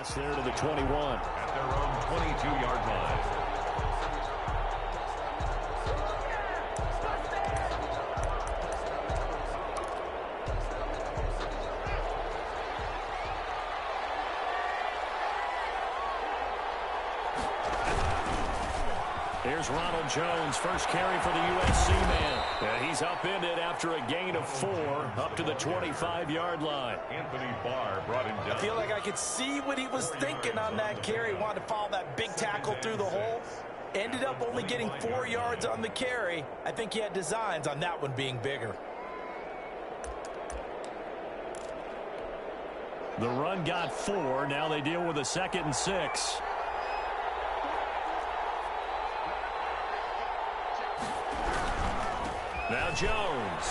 pass there to the 21. At their own 22-yard line. Here's Ronald Jones, first carry for the USC man. And he's upended after a gain of 4 up to the 25-yard line. Anthony Barr brought him down. I feel like I could see what he was thinking on that carry. Wanted to follow that big tackle through the hole. Ended up only getting 4 yards on the carry. I think he had designs on that one being bigger. The run got 4. Now they deal with a 2nd and 6. Now Jones.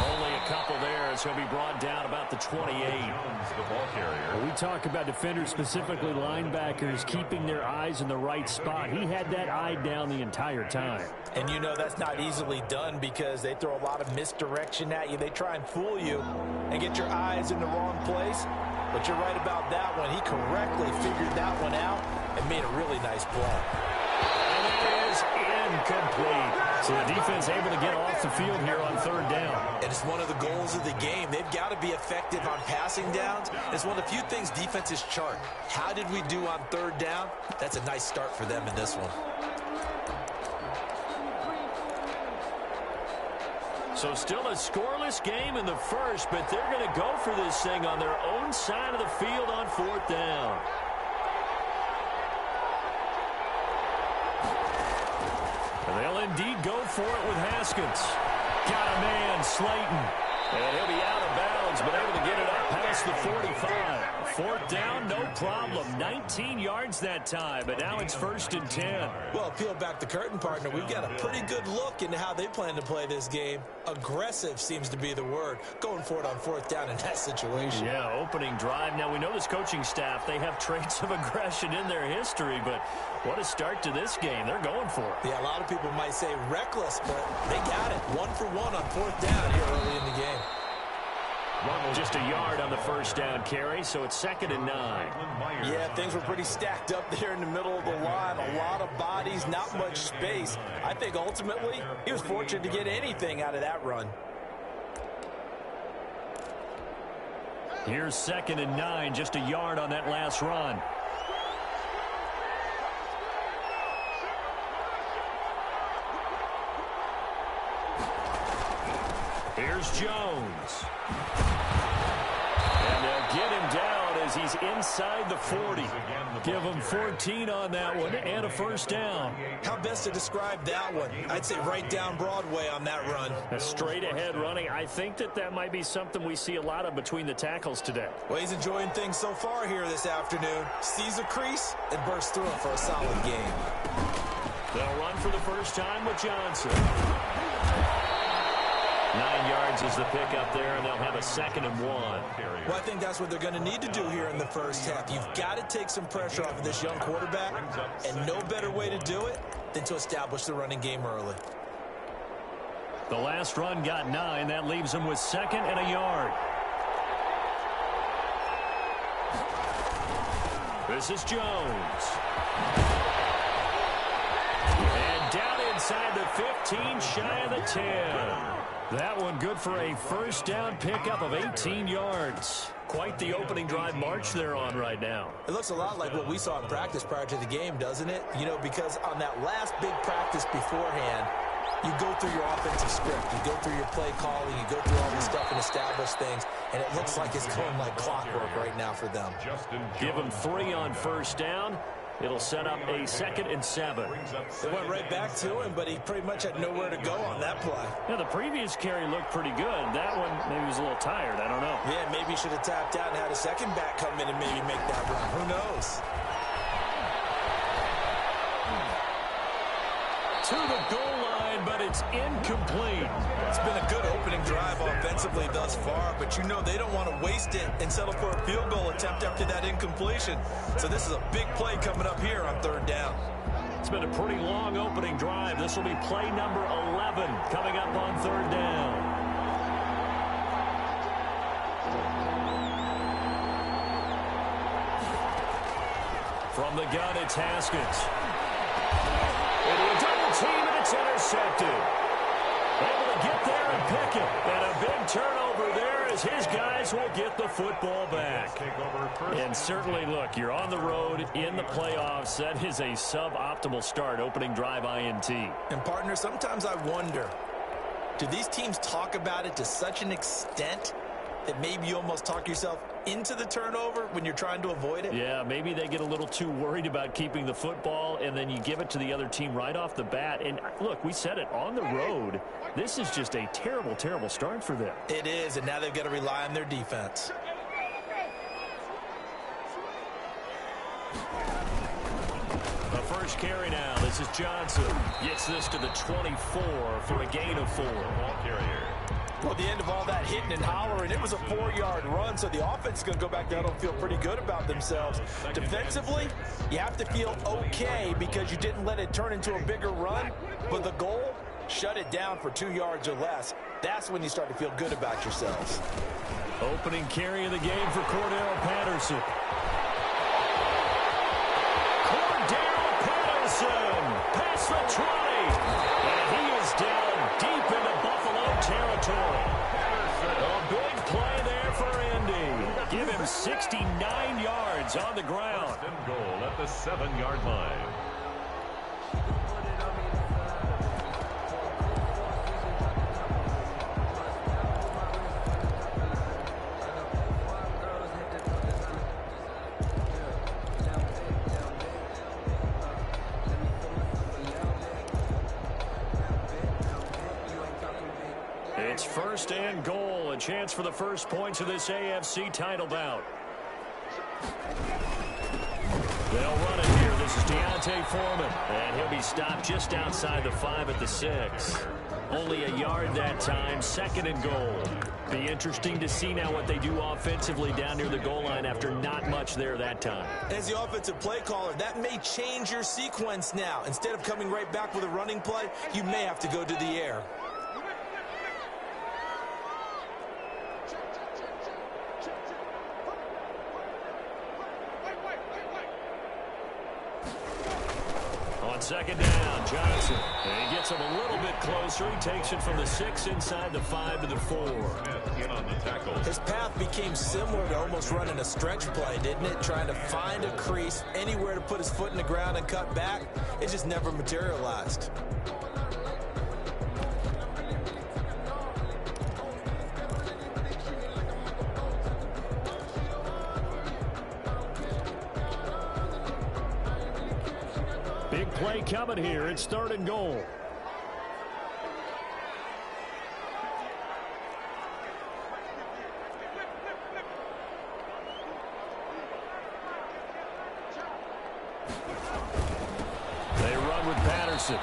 Only a couple there as he'll be brought down about the 28. The ball carrier. We talk about defenders, specifically linebackers, keeping their eyes in the right spot. He had that eye down the entire time. And you know that's not easily done because they throw a lot of misdirection at you. They try and fool you and get your eyes in the wrong place. But you're right about that one. He correctly figured that one out and made a really nice play. And it is incomplete. So the defense able to get off the field here on 3rd down. And it's one of the goals of the game. They've got to be effective on passing downs. It's one of the few things defenses chart. How did we do on 3rd down? That's a nice start for them in this one. So still a scoreless game in the first, but they're going to go for this thing on their own side of the field on 4th down. They'll indeed go for it with Haskins. Got a man, Slayton. And he'll be out of bounds, but able to get it up past the 45. 4th down, no problem. 19 yards that time, but now it's 1st and 10. Well, peel back the curtain, partner. We've got a pretty good look into how they plan to play this game. Aggressive seems to be the word. Going for it on 4th down in that situation. Yeah, opening drive. Now, we know this coaching staff, they have traits of aggression in their history, but what a start to this game. They're going for it. Yeah, a lot of people might say reckless, but they got it. 1 for 1 on 4th down here early in the game. Just a yard on the 1st down carry, so it's 2nd and 9. Yeah, things were pretty stacked up there in the middle of the line. A lot of bodies, not much space. I think ultimately he was fortunate to get anything out of that run. Here's 2nd and 9, just a yard on that last run. Here's Jones. And they'll get him down as he's inside the 40. Give him 14 on that one and a 1st down. How best to describe that one? I'd say right down Broadway on that run. A straight ahead running. I think that might be something we see a lot of between the tackles today. Well, he's enjoying things so far here this afternoon. Sees a crease and bursts through it for a solid game. They'll run for the first time with Johnson. 9 yards is the pickup there, and they'll have a 2nd and 1. Well, I think that's what they're going to need to do here in the first half. You've got to take some pressure off of this young quarterback, and no better way to do it than to establish the running game early. The last run got 9. That leaves them with 2nd and a yard. This is Jones. And down inside the 15, shy of the 10. That one good for a 1st down pickup of 18 yards. Quite the opening drive march they're on right now. It looks a lot like what we saw in practice prior to the game, doesn't it? You know, because on that last big practice beforehand, you go through your offensive script. You go through your play calling. You go through all this stuff and establish things. And it looks like it's going like clockwork right now for them. Give them 3 on 1st down. It'll set up a 2nd and 7. They went right back to him, but he pretty much had nowhere to go on that play. Now, the previous carry looked pretty good. That one, maybe he was a little tired. I don't know. Yeah, maybe he should have tapped out and had a second back come in and maybe make that run. Who knows? To the goal line, but it's incomplete. It's been a good opening drive offensively thus far, but you know they don't want to waste it and settle for a field goal attempt after that incompletion. So this is a big play coming up here on 3rd down. It's been a pretty long opening drive. This will be play number 11 coming up on 3rd down. From the gun, it's Haskins. Into a double team, and it's intercepted. Able to get there and pick it. And a big turnover there as his guys will get the football back. And certainly, look, you're on the road in the playoffs. That is a suboptimal start, opening drive INT. And, partner, sometimes I wonder, do these teams talk about it to such an extent that maybe you almost talk yourself into the turnover when you're trying to avoid it? Yeah, maybe they get a little too worried about keeping the football, and then you give it to the other team right off the bat. And, look, we said it, on the road, this is just a terrible, terrible start for them. It is, and now they've got to rely on their defense. The first carry now. This is Johnson. Gets this to the 24 for a gain of 4. Ball carrier. Well, the end of all that hitting and hollering, it was a 4-yard run, so the offense is going to go back down and feel pretty good about themselves. Defensively, you have to feel okay because you didn't let it turn into a bigger run, but the goal, shut it down for 2 yards or less. That's when you start to feel good about yourselves. Opening carry of the game for Cordell Patterson. Cordell Patterson past the 20. And he is down deep into Buffalo territory. A big play there for Indy. Give him 69 yards on the ground. First and goal at the 7-yard line. It's first and goal, a chance for the first points of this AFC title bout. They'll run it here. This is Deontay Foreman, and he'll be stopped just outside the 5 at the 6. Only a yard that time, second and goal. Be interesting to see now what they do offensively down near the goal line after not much there that time. As the offensive play caller, that may change your sequence now. Instead of coming right back with a running play, you may have to go to the air. On second down, Johnson. And he gets him a little bit closer. He takes it from the 6 inside the 5 to the 4. In on the tackle. His path became similar to almost running a stretch play, didn't it? Trying to find a crease, anywhere to put his foot in the ground and cut back. It just never materialized. Big play coming here. It's third and goal. They run with Patterson.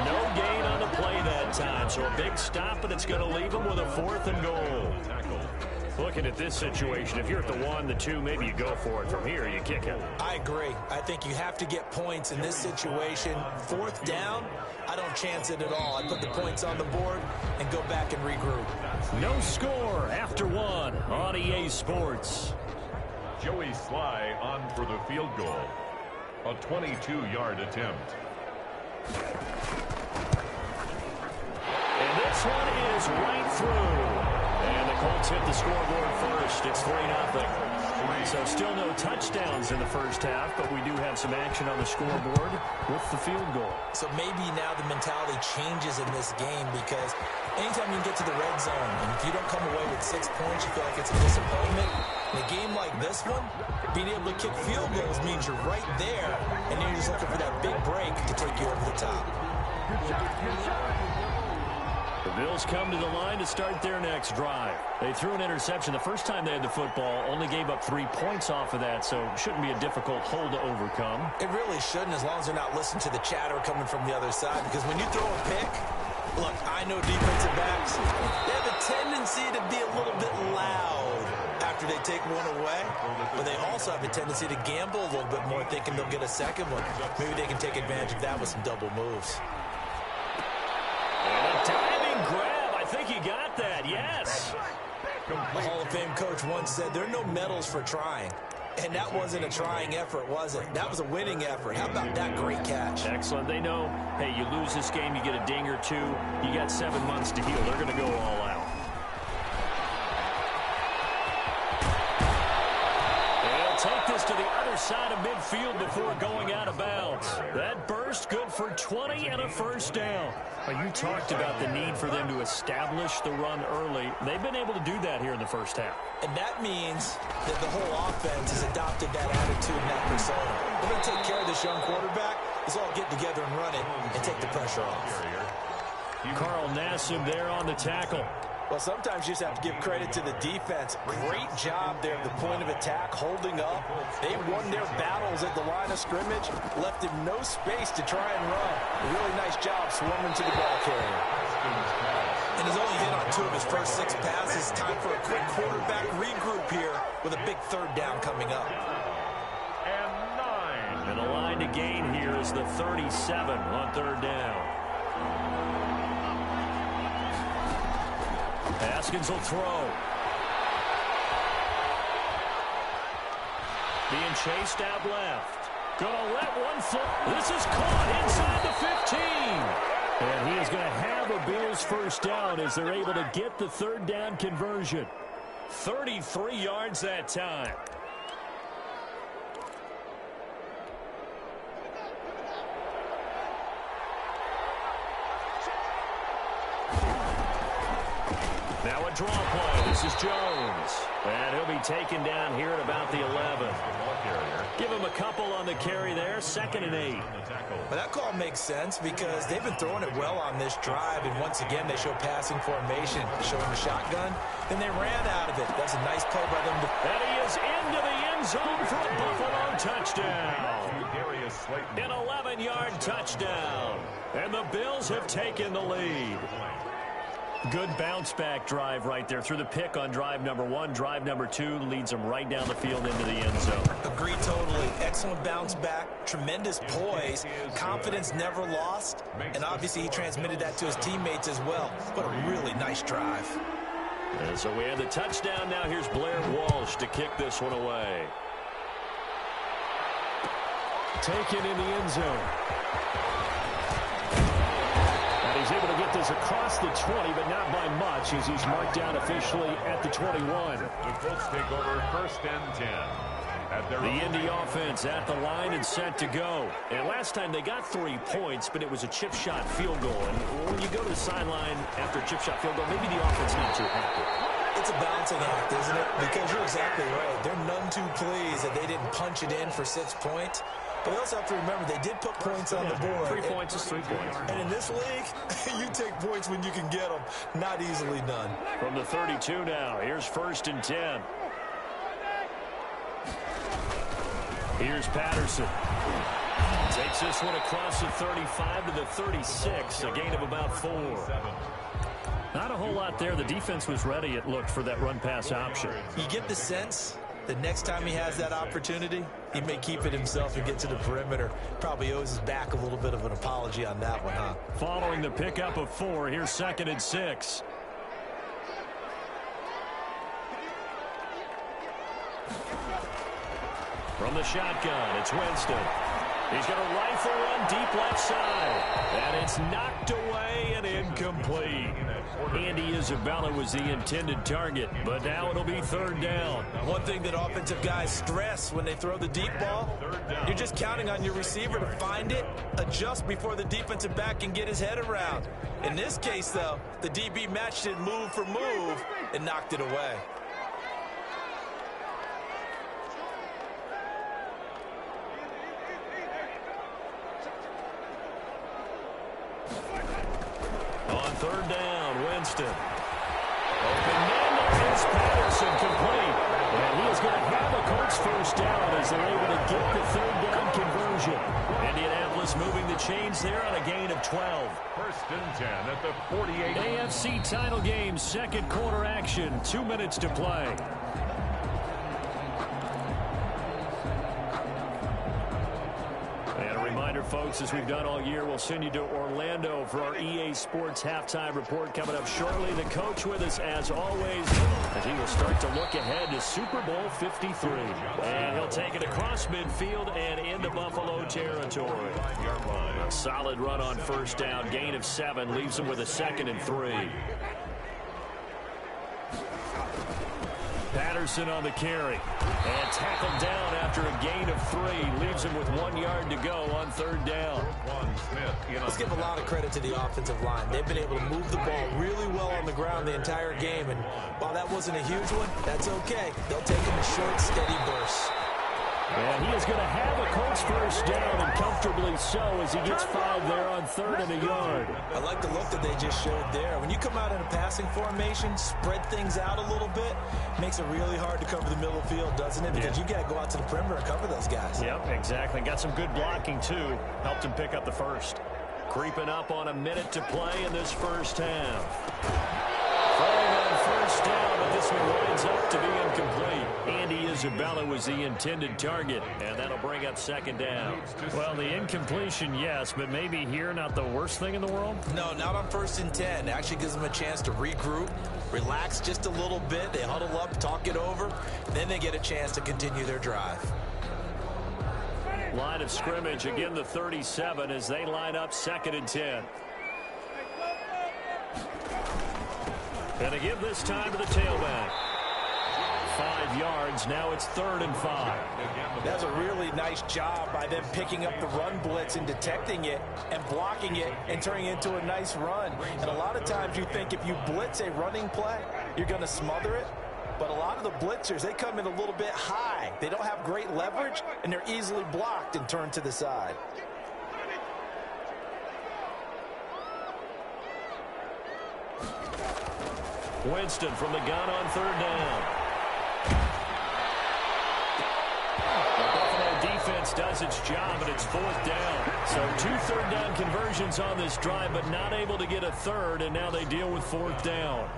No gain on the play that time, so a big stop, and it's going to leave them with a 4th and goal. Looking at this situation, if you're at the 1, the 2, maybe you go for it. From here, you kick it. I agree. I think you have to get points in this situation. 4th down, I don't chance it at all. I put the points on the board and go back and regroup. No score after 1 on EA Sports. Joey Sly on for the field goal. A 22-yard attempt. And this one is right through. And the Colts hit the scoreboard first. It's 3-0. So still no touchdowns in the first half, but we do have some action on the scoreboard with the field goal. So maybe now the mentality changes in this game because anytime you get to the red zone, and if you don't come away with 6 points, you feel like it's a disappointment. In a game like this one, being able to kick field goals means you're right there, and then you're just looking for that big break to take you over the top. The Bills come to the line to start their next drive. They threw an interception the first time they had the football, only gave up 3 points off of that, so shouldn't be a difficult hole to overcome. It really shouldn't, as long as they're not listening to the chatter coming from the other side, because when you throw a pick, look, I know defensive backs, they have a tendency to be a little bit loud after they take one away, but they also have a tendency to gamble a little bit more, thinking they'll get a second one. Maybe they can take advantage of that with some double moves. And a diving grab. I think he got that, yes. A Hall of Fame coach once said there are no medals for trying. And that wasn't a trying effort, was it? That was a winning effort. How about that great catch? Excellent. They know, hey, you lose this game, you get a ding or two, you got 7 months to heal. They're going to go all out. Take this to the other side of midfield before going out of bounds. That burst good for 20 and a first down. Well, you talked about the need for them to establish the run early. They've been able to do that here in the first half. And that means that the whole offense has adopted that attitude and that persona. We're going to take care of this young quarterback. Let's all get together and run it and take the pressure off. Carl Nassib there on the tackle. Well, sometimes you just have to give credit to the defense. Great job there at the point of attack, holding up. They won their battles at the line of scrimmage, left him no space to try and run. A really nice job swarming to the ball carrier. And he's only hit on 2 of his first 6 passes. Time for a quick quarterback regroup here with a big 3rd down coming up. And 9. And the line to gain here is the 37 on 3rd down. Haskins will throw. Being chased out left. Gonna let one flip. This is caught inside the 15. And he is going to have a Bills first down as they're able to get the 3rd down conversion. 33 yards that time. Now a draw play. This is Jones. And he'll be taken down here at about the 11. Give him a couple on the carry there. 2nd and 8. But that call makes sense because they've been throwing it well on this drive. And once again, they show passing formation, showing the shotgun. Then they ran out of it. That's a nice play by them. And he is into the end zone for a Buffalo touchdown. An 11-yard touchdown. And the Bills have taken the lead. Good bounce-back drive right there through the pick on drive number 1. Drive number 2 leads them right down the field into the end zone. Agree totally. Excellent bounce-back, tremendous poise, confidence never lost, and obviously he transmitted that to his teammates as well. What a really nice drive. And so we have the touchdown. Now here's Blair Walsh to kick this one away. Taken in the end zone. He's able to get this across the 20, but not by much as he's marked down officially at the 21. The Colts take over 1st and 10. The Indy offense at the line and set to go. And last time they got 3 points, but it was a chip shot field goal. And when you go to the sideline after a chip shot field goal, maybe the offense not too happy. It's a balancing act, isn't it? Because you're exactly right. They're none too pleased that they didn't punch it in for 6 points. But we also have to remember they did put points on the board. 3 points is 3 points. And in this league, you take points when you can get them. Not easily done. From the 32 now, here's 1st and 10. Here's Patterson. Takes this one across the 35 to the 36, a gain of about 4. Not a whole lot there. The defense was ready, it looked, for that run-pass option. You get the sense that next time he has that opportunity, he may keep it himself and get to the perimeter. Probably owes his back a little bit of an apology on that one, huh? Following the pickup of 4, here's 2nd and 6. From the shotgun, it's Winston. He's got a rifle run deep left side. And it's knocked away and incomplete. Andy Isabella was the intended target, but now it'll be 3rd down. One thing that offensive guys stress when they throw the deep ball, you're just counting on your receiver to find it, adjust before the defensive back can get his head around. In this case, though, the DB matched it move for move and knocked it away. On 3rd down, Winston. Open man, there is Patterson, complete. And he is going to have a Colts first down as they're able to get the 3rd down conversion. Indianapolis moving the chains there on a gain of 12. 1st and 10 at the 48. AFC title game, 2nd quarter action, 2 minutes to play. And a reminder Reminder, folks, as we've done all year, we'll send you to Orlando for our EA Sports halftime report coming up shortly. The coach with us, as always, as he will start to look ahead to Super Bowl 53. And he'll take it across midfield and into Buffalo territory. A solid run on first down. Gain of 7 leaves him with a 2nd and 3. Patterson on the carry. And tackled down after a gain of 3. Leaves him with 1 yard to go on 3rd down. Let's give a lot of credit to the offensive line. They've been able to move the ball really well on the ground the entire game. And while that wasn't a huge one, that's okay. They'll take it in short, steady bursts. And he is going to have a Colts first down, and comfortably so, as he gets 5 there on 3rd and a yard. I like the look that they just showed there. When you come out in a passing formation, spread things out a little bit, makes it really hard to cover the middle of the field, doesn't it? Because you got to go out to the perimeter and cover those guys. Yep, exactly. Got some good blocking, too. Helped him pick up the first. Creeping up on a minute to play in this first half. Throwing on first down, but this one winds up to be incomplete. Andy Isabella was the intended target, and that'll bring up 2nd down. Well, the incompletion, yes, but maybe here not the worst thing in the world? No, not on 1st and 10. It actually gives them a chance to regroup, relax just a little bit. They huddle up, talk it over, then they get a chance to continue their drive. Line of scrimmage, again the 37 as they line up 2nd and 10. And they give this time to the tailback. 5 yards. Now it's 3rd and 5. That's a really nice job by them picking up the run blitz and detecting it and blocking it and turning it into a nice run. And a lot of times you think if you blitz a running play, you're going to smother it. But a lot of the blitzers, they come in a little bit high. They don't have great leverage, and they're easily blocked and turned to the side. Winston from the gun on 3rd down. The Buffalo defense does its job, and it's 4th down. So 2 3rd down conversions on this drive, but not able to get a 3rd, and now they deal with 4th down.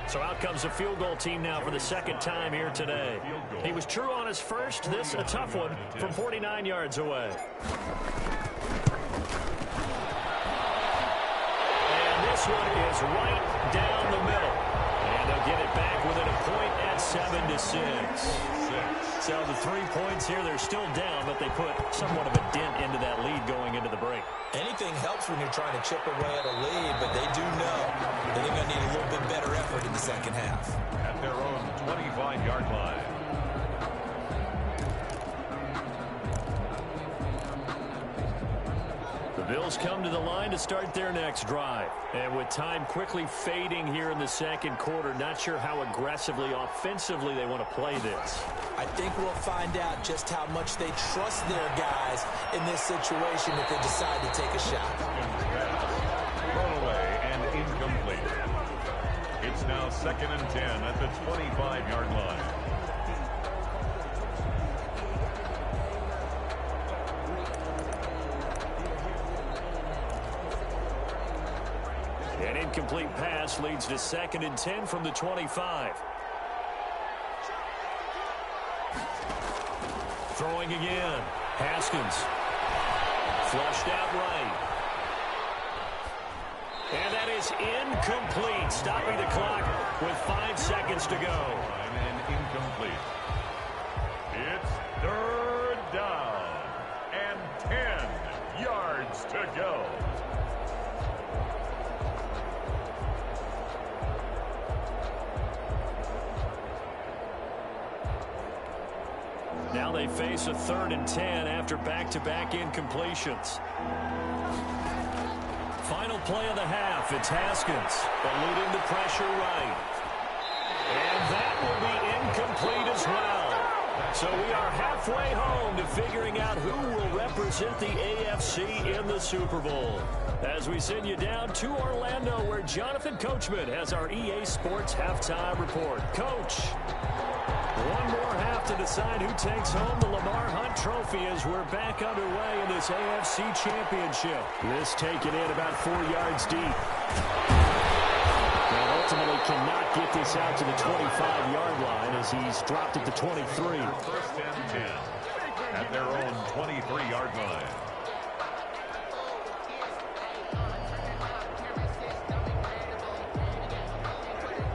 So out comes the field goal team now for the 2nd time here today. He was true on his first. This a tough one from 49 yards away. And this one is right down the middle. And they'll get it back within a point at 7-6. So the 3 points here, they're still down, but they put somewhat of a dent into that lead going into the break. Anything helps when you're trying to chip away at a lead, but they do know that they're going to need a little bit better effort in the 2nd half. At their own 25-yard line. The Bills come to the line to start their next drive. And with time quickly fading here in the 2nd quarter, not sure how aggressively, offensively they want to play this. I think we'll find out just how much they trust their guys in this situation if they decide to take a shot. Thrown away and incomplete. It's now 2nd and 10 at the 25-yard line. An incomplete pass leads to 2nd and 10 from the 25. Throwing again. Haskins. Flushed out right. And that is incomplete. Stopping the clock with 5 seconds to go. And incomplete. It's 3rd down and 10 yards to go. Now they face a 3rd and 10 after back-to-back incompletions. Final play of the half. It's Haskins eluding the pressure right. And that will be incomplete as well. So we are halfway home to figuring out who will represent the AFC in the Super Bowl. As we send you down to Orlando, where Jonathan Coachman has our EA Sports halftime report. Coach, one more half to decide who takes home the Lamar Hunt Trophy as we're back underway in this AFC Championship. This taken in about 4 yards deep. And ultimately cannot get this out to the 25-yard line as he's dropped at the 23. 1st and 10. at their own 23-yard line.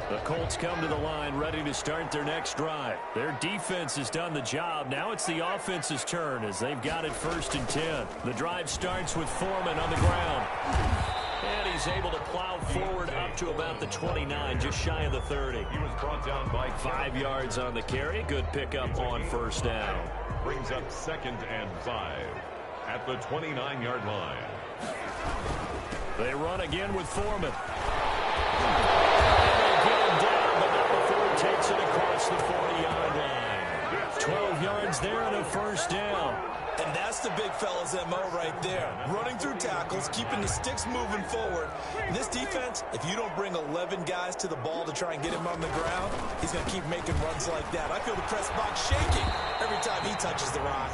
The Colts come to the line ready to start their next drive. Their defense has done the job. Now it's the offense's turn as they've got it 1st and 10. The drive starts with Foreman on the ground. And he's able to plow forward up to about the 29, just shy of the 30. He was brought down by 5 yards on the carry. Good pickup on 1st down. Brings up 2nd and 5 at the 29-yard line. They run again with Foreman. Get him down, but not before he takes it across the 40-yard line. 12 yards there and a 1st down. And that's the big fella's MO right there. Running through tackles, keeping the sticks moving forward. In this defense, if you don't bring 11 guys to the ball to try and get him on the ground, he's going to keep making runs like that. I feel the press box shaking every time he touches the rock.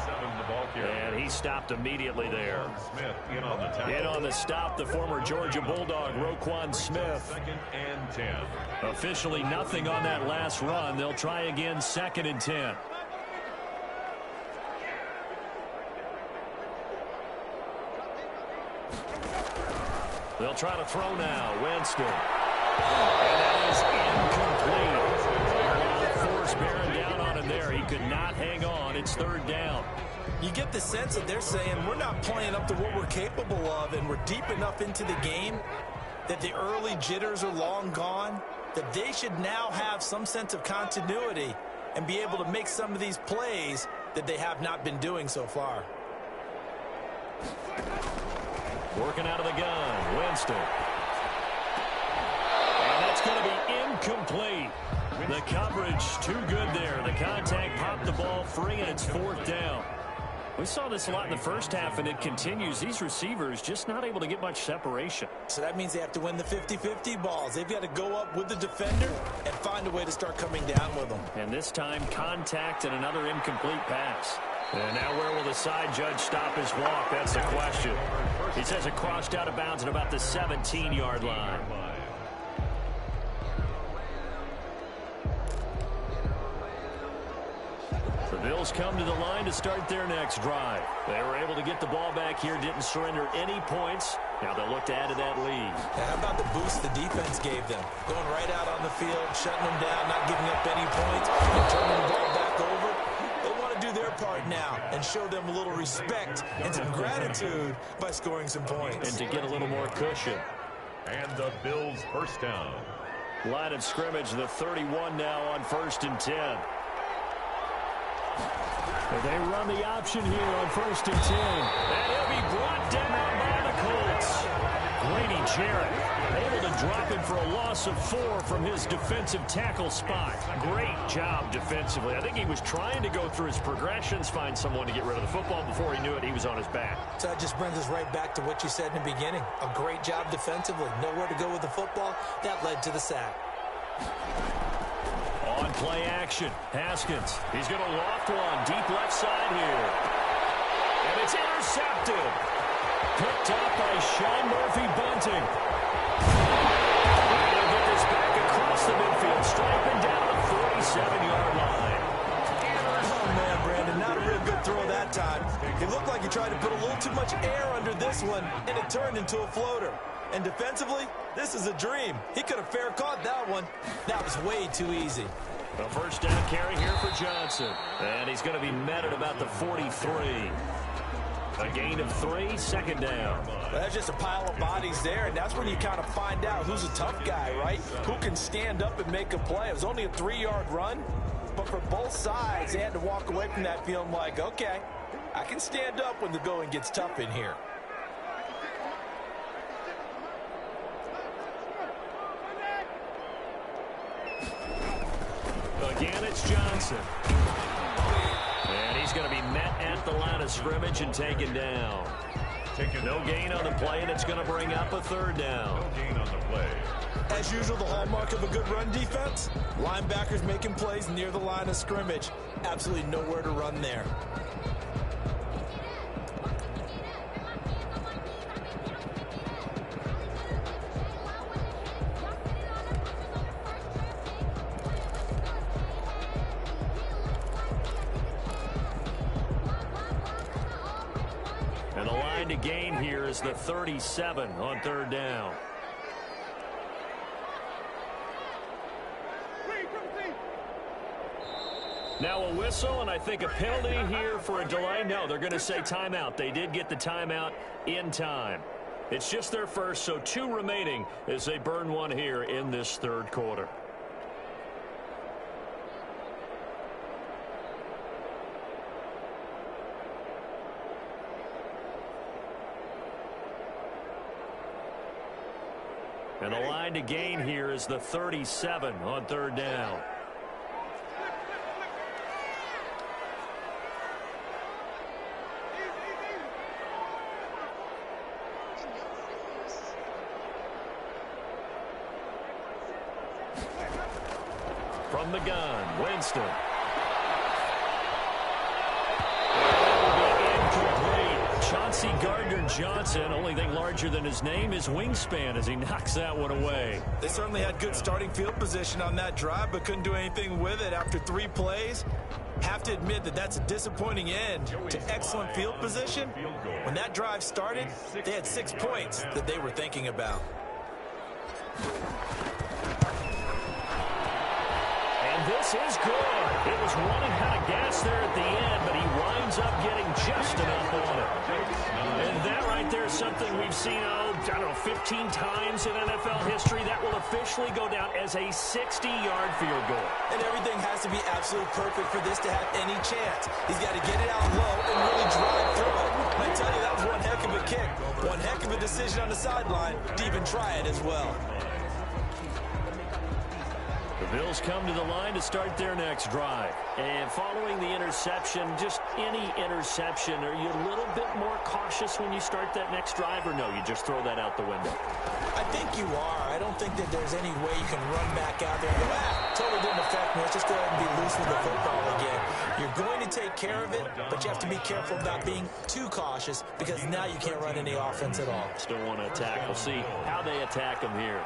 And he stopped immediately there. Smith in on the tackle. In on the stop, the former Georgia Bulldog, Roquan Smith. 2nd and 10. Officially nothing on that last run. They'll try again 2nd and 10. They'll try to throw now. Winston. And that is incomplete. A lot of force bearing down on him there. He could not hang on. It's 3rd down. You get the sense that they're saying we're not playing up to what we're capable of, and we're deep enough into the game that the early jitters are long gone, that they should now have some sense of continuity and be able to make some of these plays that they have not been doing so far. Working out of the gun, Winston. And that's going to be incomplete. The coverage too good there. The contact popped the ball free, and it's 4th down. We saw this a lot in the first half, and it continues. These receivers just not able to get much separation. So that means they have to win the 50-50 balls. They've got to go up with the defender and find a way to start coming down with them. And this time, contact and another incomplete pass. And now where will the side judge stop his walk? That's the question. He says it crossed out of bounds at about the 17-yard line. The Bills come to the line to start their next drive. They were able to get the ball back here, didn't surrender any points. Now they'll look to add to that lead. How about the boost the defense gave them? Going right out on the field, shutting them down, not giving up any points, and turning the ball back over. They want to do their part now and show them a little respect and some gratitude by scoring some points. And to get a little more cushion. And the Bills 1st down. Line of scrimmage, the 31 now on 1st and 10. They run the option here on 1st and 10. And he'll be brought down by the Colts. Grady Jarrett able to drop him for a loss of 4 from his defensive tackle spot. Great job defensively. I think he was trying to go through his progressions, find someone to get rid of the football. Before he knew it, he was on his back. So that just brings us right back to what you said in the beginning. A great job defensively. Nowhere to go with the football. That led to the sack. On play action, Haskins. He's going to loft one deep left side here. And it's intercepted. Picked up by Sean Murphy-Bunting. He'll get this back across the midfield, striping down the 47-yard line. Oh, man, Brandon, not a real good throw that time. It looked like he tried to put a little too much air under this one, and it turned into a floater. And defensively, this is a dream. He could have fair caught that one. That was way too easy. A 1st down carry here for Johnson. And he's going to be met at about the 43. A gain of 3, 2nd down. Well, that's just a pile of bodies there, and that's when you kind of find out who's a tough guy, right? Who can stand up and make a play. It was only a 3-yard run, but for both sides, they had to walk away from that feeling like, okay, I can stand up when the going gets tough in here. Again, it's Johnson. And he's going to be met at the line of scrimmage and taken down. No gain on the play, and it's going to bring up a 3rd down. No gain on the play. As usual, the hallmark of a good run defense, linebackers making plays near the line of scrimmage. Absolutely nowhere to run there. line to gain here is the 37 on third down. Now a whistle, and I think a penalty here for a delay. No, they're going to say timeout. They did get the timeout in time. It's just their first, so 2 remaining as they burn one here in this third quarter. And the line to gain here is the 37 on third down. From the gun, Winston. Chauncey Gardner-Johnson, only thing larger than his name is wingspan as he knocks that one away. They certainly had good starting field position on that drive, but couldn't do anything with it after 3 plays. Have to admit that that's a disappointing end to excellent field position. When that drive started, they had 6 points that they were thinking about. And this is good. It was running out of gas there at the end, but he winds up getting just enough on it. And that right there is something we've seen, I don't know, 15 times in NFL history. That will officially go down as a 60-yard field goal. And everything has to be absolutely perfect for this to have any chance. He's got to get it out low and really drive through it. And I tell you, that was one heck of a kick. One heck of a decision on the sideline to even try it as well. The Bills come to the line to start their next drive. And following the interception, just any interception, are you a little bit more cautious when you start that next drive, or no, you just throw that out the window? I think you are. I don't think that there's any way you can run back out there and go, totally didn't affect me. Let's just go ahead and be loose with the football again. You're going to take care of it, but you have to be careful about being too cautious because now you can't run any offense at all. Still want to attack. We'll see how they attack them here.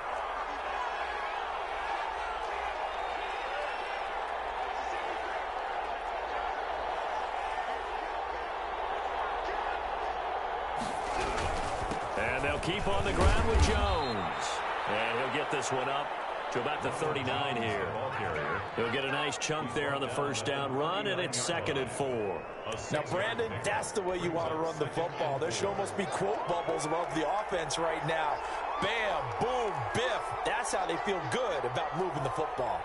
Keep on the ground with Jones. And he'll get this one up to about the 39 here. He'll get a nice chunk there on the first down run, and it's 2nd and 4. Now, Brandon, that's the way you want to run the football. There should almost be quote bubbles above the offense right now. Bam, boom, biff. That's how they feel good about moving the football.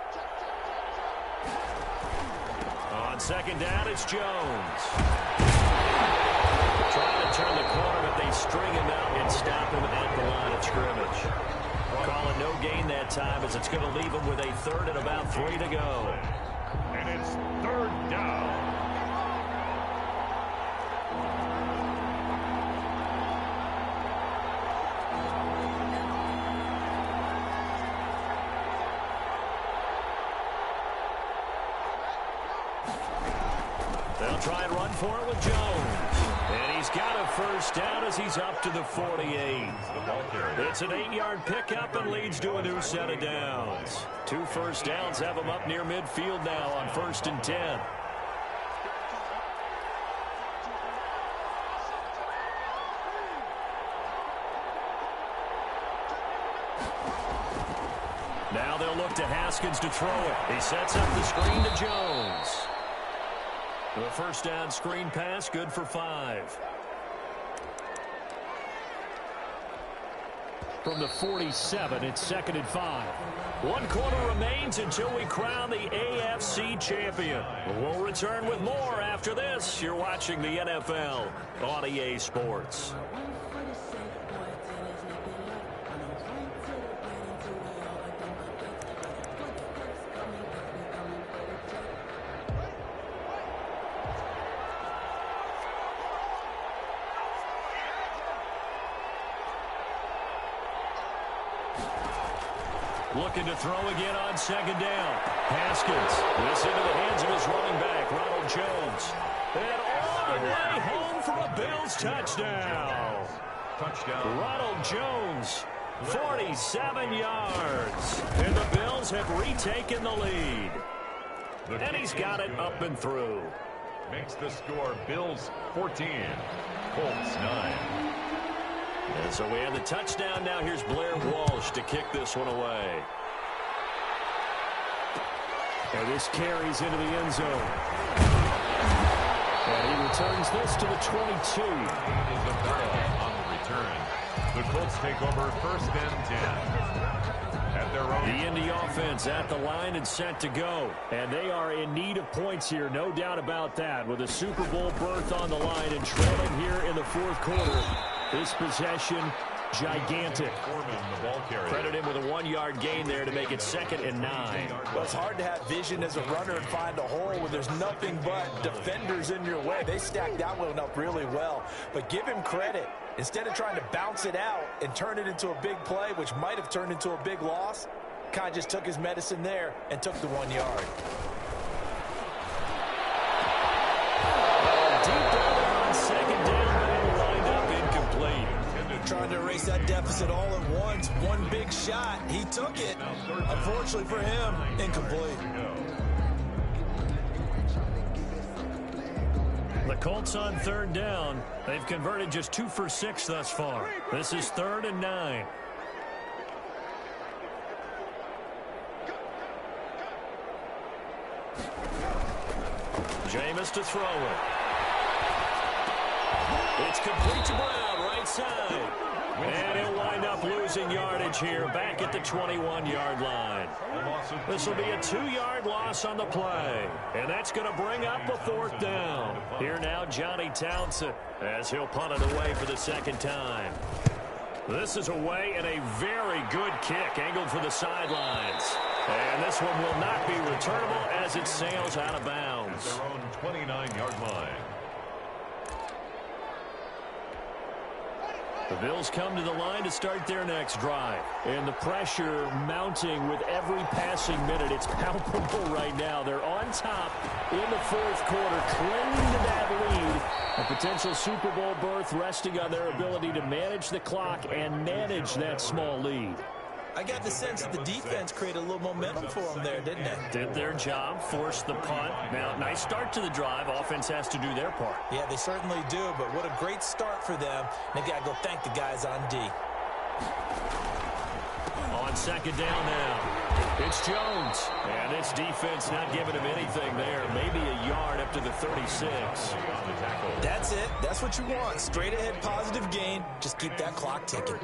On 2nd down, it's Jones. Trying to turn the corner, but they string him out and stop him at the line of scrimmage. Call it no gain that time as it's going to leave him with a 3rd and about 3 to go. And it's 3rd down. They'll try and run for it with Jones. And he's got a first down as he's up to the 48. It's an 8-yard pickup and leads to a new set of downs. 2 first downs have him up near midfield now on 1st and 10. Now they'll look to Haskins to throw it. He sets up the screen to Jones. The first down screen pass, good for 5. From the 47, it's 2nd and 5. 1 quarter remains until we crown the AFC champion. We'll return with more after this. You're watching the NFL on EA Sports. Looking to throw again on 2nd down. Haskins, this into the hands of his running back, Ronald Jones. And all the way home for a Bills touchdown. Ronald Jones, 47 yards. And the Bills have retaken the lead. And he's got it up and through. Makes the score Bills 14, Colts 9. And so we have the touchdown. Now here's Blair Walsh to kick this one away. And this carries into the end zone. And he returns this to the 22. Is a ball on the return. The Colts take over 1st and 10. At their own. The Indy offense at the line and set to go. And they are in need of points here, no doubt about that. With a Super Bowl berth on the line and trailing here in the 4th quarter. This possession, gigantic. The ball carrier. Credit him with a 1-yard gain there to make it 2nd and 9. Well, it's hard to have vision as a runner and find a hole when there's nothing but defenders in your way. They stacked that one up really well. But give him credit. Instead of trying to bounce it out and turn it into a big play, which might have turned into a big loss, kind of just took his medicine there and took the 1 yard. Deep down on 2nd down, but it lined up incomplete. Trying to erase that deficit all at once. One big shot. He took it. Unfortunately for him, incomplete. The Colts on 3rd down. They've converted just 2 for 6 thus far. This is 3rd and 9. Jameis to throw it. It's complete to Brown, right side. And he'll wind up losing yardage here back at the 21-yard line. This will be a 2-yard loss on the play. And that's going to bring up a 4th down. Here now, Johnny Townsend, as he'll punt it away for the 2nd time. This is away and a very good kick angled for the sidelines. And this one will not be returnable as it sails out of bounds. Their own 29-yard line. The Bills come to the line to start their next drive. And the pressure mounting with every passing minute. It's palpable right now. They're on top in the 4th quarter, clinging to that lead. A potential Super Bowl berth resting on their ability to manage the clock and manage that small lead. I got the sense that the defense created a little momentum for them there, didn't it? Did their job, forced the punt. Now, nice start to the drive. Offense has to do their part. Yeah, they certainly do, but what a great start for them. They got to go thank the guys on D. On 2nd down now, it's Jones. And this defense not giving him anything there. Maybe a yard up to the 36. That's it. That's what you want. Straight ahead positive gain. Just keep that clock ticking.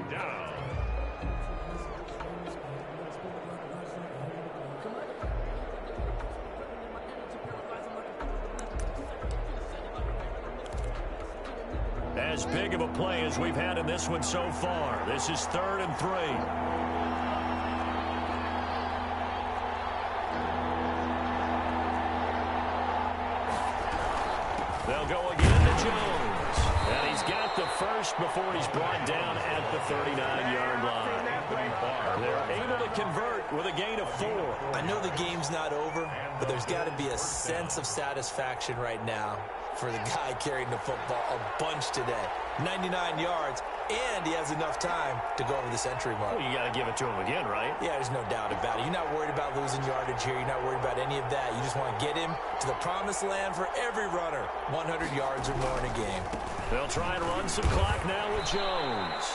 As big of a play as we've had in this one so far. This is 3rd and 3. They'll go again to Jones. And he's got the first before he's brought down at the 39-yard line. They're able to convert with a gain of 4. I know the game's not over, but there's got to be a sense of satisfaction right now for the guy carrying the football a bunch today. 99 yards, and he has enough time to go over the century mark. Well, you got to give it to him again, right? Yeah, there's no doubt about it. You're not worried about losing yardage here. You're not worried about any of that. You just want to get him to the promised land for every runner. 100 yards or more in a game. They'll try and run some clock now with Jones.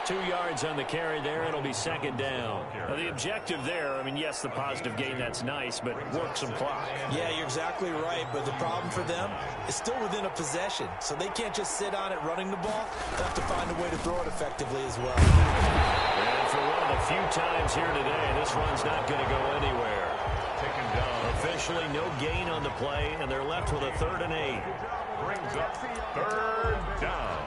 2 yards on the carry there. It'll be 2nd down. Now, the objective there, I mean, yes, the positive gain, that's nice, but work some clock. Yeah, you're exactly right, but the problem for them is still within a possession, so they can't just sit on it running the ball. They have to find a way to throw it effectively as well. And for one of the few times here today, this run's not going to go anywhere. Taken down. Officially no gain on the play, and they're left with a 3rd and 8. Brings up 3rd down.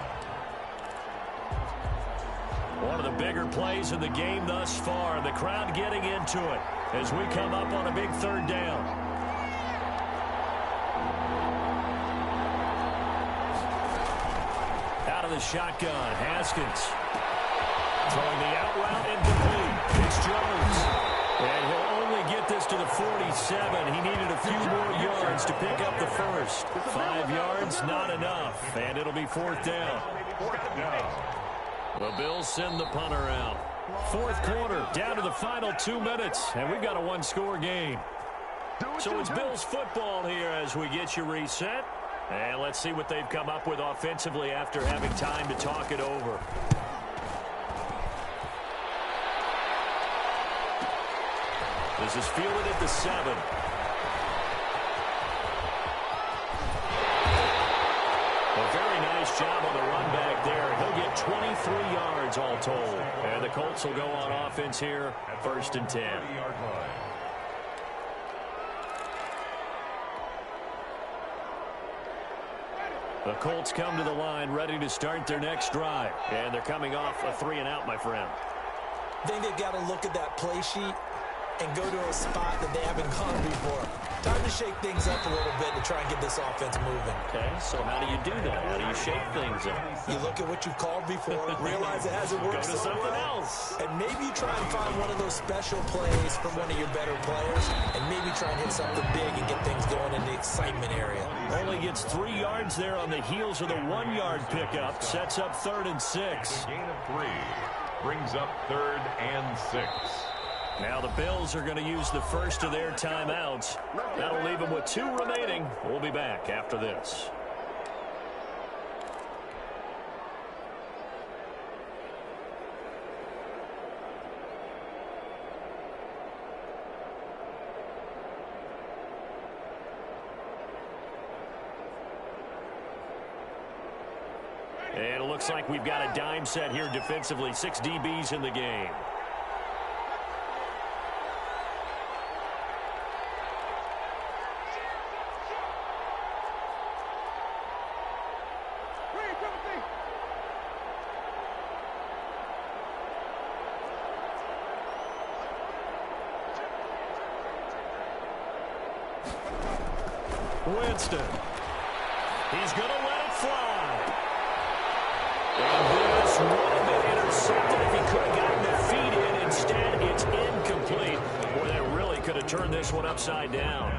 One of the bigger plays in the game thus far. The crowd getting into it as we come up on a big 3rd down. Out of the shotgun, Haskins. Throwing the out route incomplete. It's Jones. And he'll only get this to the 47. He needed a few more yards to pick up the first. 5 yards, not enough. And it'll be 4th down. 4th down. The Bills send the punter out. 4th quarter, down to the final 2 minutes, and we've got a 1-score game. So it's Bills football here as we get you reset. And let's see what they've come up with offensively after having time to talk it over. This is fielded at the 7. A very nice job on the run back there. He'll get 23 yards all told. And the Colts will go on offense here, 1st and 10. The Colts come to the line ready to start their next drive. And they're coming off a 3-and-out, my friend. I think they've got to look at that play sheet and go to a spot that they haven't gone before. Time to shake things up a little bit to try and get this offense moving. Okay, so how do you do that? How do you shake things up? You look at what you've called before, realize it hasn't worked Go to something else. and maybe try and find one of those special plays from one of your better players, and maybe try and hit something big and get things going in the excitement area. Only gets 3 yards there on the heels of the 1-yard pickup. Sets up 3rd and 6. Gain of 3 brings up 3rd and 6. Now the Bills are going to use the first of their timeouts. That'll leave them with 2 remaining. We'll be back after this. And it looks like we've got a dime set here defensively. 6 DBs in the game. Winston. He's going to let it fly. And this would have been intercepted if he could have gotten the feet in. Instead, it's incomplete. Boy, that really could have turned this one upside down.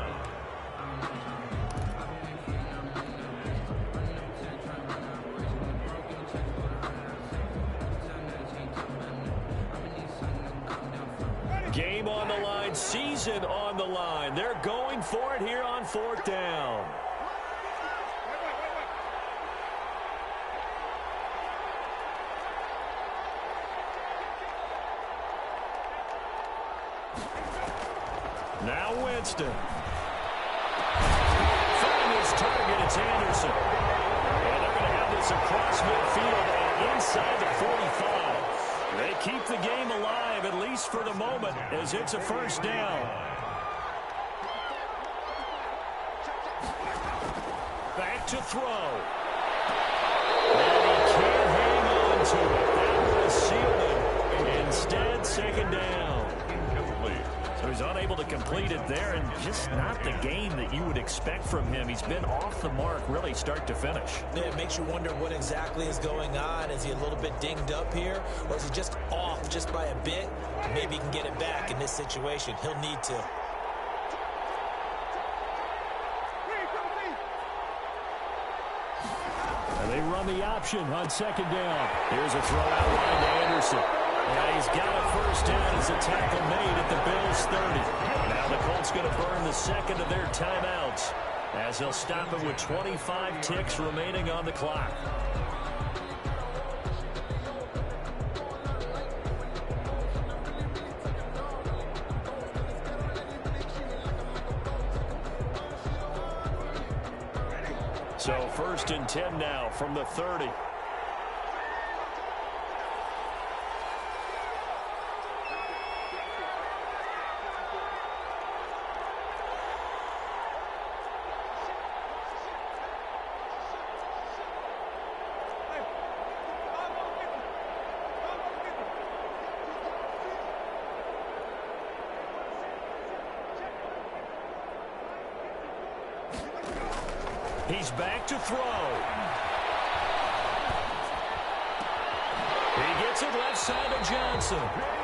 Game on the line, season on the line. They're going for it here on 4th down. Now Winston. Finding his target, it's Anderson. And they're going to have this across midfield and inside the 45. They keep the game alive, at least for the moment, as it's a 1st down. Back to throw. And he can't hang on to it. That would have sealed it. Instead, 2nd down. Incomplete. So he's unable to complete it there, and just not the game that you would expect from him. He's been off the mark, really, start to finish. Yeah, it makes you wonder what exactly is going on. Is he a little bit dinged up here, or is he just off just by a bit? Maybe he can get it back in this situation. He'll need to. And they run the option on 2nd down. Here's a throw out line to Anderson. And he's got a 1st down as a tackle made at the Bills' 30. Now the Colts going to burn the 2nd of their timeouts as they'll stop it with 25 ticks remaining on the clock. So 1st and 10 now from the 30. He's back to throw. He gets it left side of Johnson.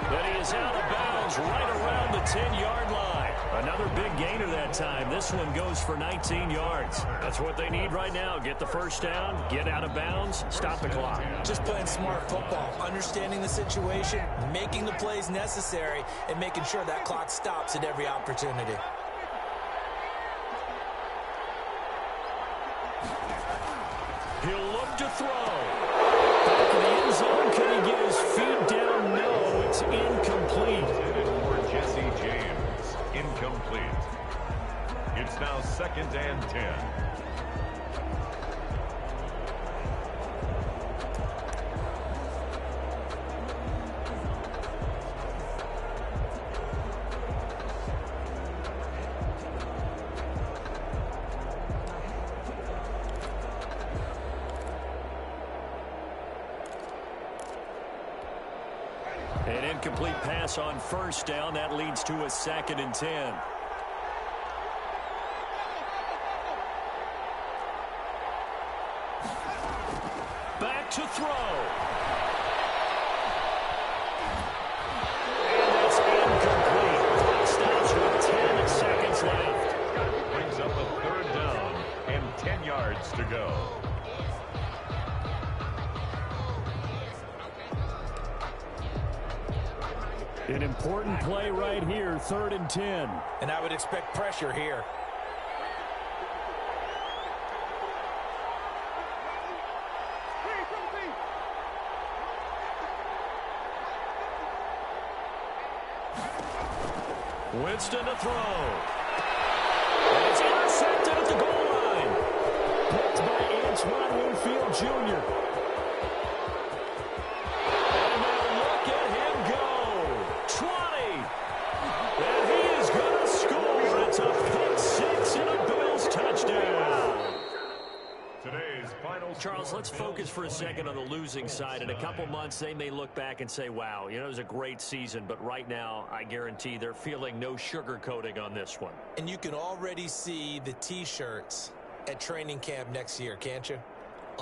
But he is out of bounds right around the 10-yard line. Another big gainer that time. This one goes for 19 yards. That's what they need right now. Get the 1st down, get out of bounds, stop the clock. Just playing smart football, understanding the situation, making the plays necessary, and making sure that clock stops at every opportunity. to throw. Back to the end zone. Can he get his feet down? No, it's incomplete. Intended for Jesse James. Incomplete. It's now 2nd and 10. An incomplete pass on 1st down. That leads to a 2nd and 10. Back to throw. And it's incomplete. Clock stops with 10 seconds left. Brings up a 3rd down and 10 yards to go. An important play right here, 3rd and 10. And I would expect pressure here. Winston to throw. And it's intercepted at the goal line. Picked by Antoine Winfield Jr. And now look at him go. 20. And he is going to score. It's a pick 6 and a Bills touchdown. Today's final. Charles, let's focus for a second on the losing side. In a couple months, they may look back and say, wow, you know, it was a great season. But right now, I guarantee they're feeling no sugarcoating on this one. And you can already see the T-shirts at training camp next year, can't you?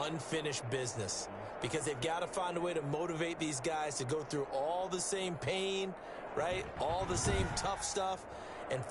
Unfinished business. Because they've got to find a way to motivate these guys to go through all the same pain, right? All the same tough stuff. And